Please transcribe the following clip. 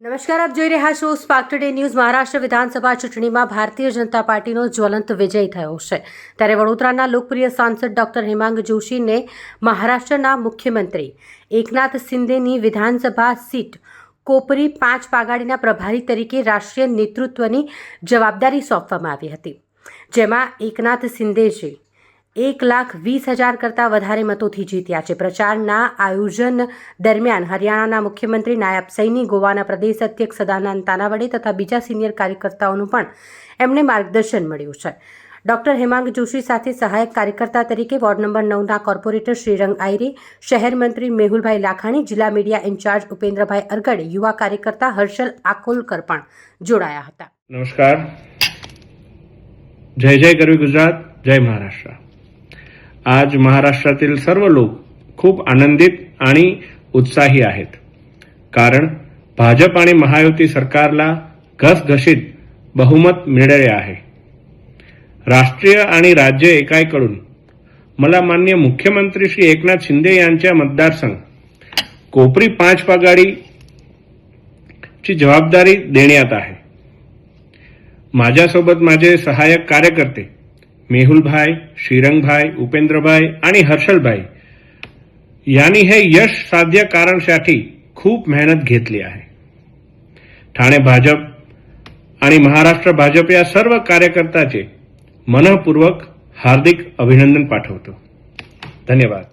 નમસ્કાર, આપ જોઈ રહ્યા છો સ્પાર્ક ટુડે ન્યૂઝ। મહારાષ્ટ્ર વિધાનસભા ચૂંટણીમાં ભારતીય જનતા પાર્ટીનો જ્વલંત વિજય થયો છે, ત્યારે વડોદરાના લોકપ્રિય સાંસદ ડોક્ટર હેમાંગ જોશીને મહારાષ્ટ્રના મુખ્યમંત્રી એકનાથ શિંદેની વિધાનસભા સીટ કોપરી 5 પાગાડીના પ્રભારી તરીકે રાષ્ટ્રીય નેતૃત્વની જવાબદારી સોંપવામાં આવી હતી, જેમાં એકનાથ શિંદેજી 1,20,000 કરતાં વધારે મતોથી જીત્યા છે। પ્રચારના આયોજન દરમિયાન હરિયાણાના મુખ્યમંત્રી નાયબ સૈની, ગોવાના પ્રદેશ અધ્યક્ષ સદાનંદ તાનાવડે તથા બીજા સિનિયર કાર્યકર્તાઓનું પણ એમને માર્ગદર્શન મળ્યું છે। ડોક્ટર હેમાંગ જોશી સાથે સહાયક કાર્યકર્તા તરીકે વોર્ડ નંબર 9ના કોર્પોરેટર શ્રીરંગ આયરે, શહેર મંત્રી મેહુલભાઈ લાખાણી, જિલ્લા મીડિયા ઇન્ચાર્જ ઉપેન્દ્રભાઈ અરગડ, યુવા કાર્યકर्ता हर्षल आकोलकर पण जोडाया હતા। नमस्कार, जय जय करवी गुजरात, जय महाराष्ट्र। आज महाराष्ट्रातील सर्व लोक खूप आनंदित आणि उत्साही आहेत, कारण भाजप आणि महायुती सरकारला घसघशीत बहुमत मिळाले आहे। राष्ट्रीय आणि राज्य एकाकडून मला माननीय मुख्यमंत्री श्री एकनाथ शिंदे यांच्या मतदारसंघ कोपरी 5 पागाडीची जबाबदारी देण्यात आहे। माझ्यासोबत माझे सहाय्यक कार्यकर्ते मेहुलभाई, श्रीरंगभाई, उपेंद्रभाई आणि हर्षलभाई यांनी हे यश साध्य करण्यासाठी खूप मेहनत घेतली आहे। ठाणे भाजप आणि महाराष्ट्र भाजप या सर्व कार्यकर्त्याचे मनपूर्वक हार्दिक अभिनंदन पाठवतो। धन्यवाद।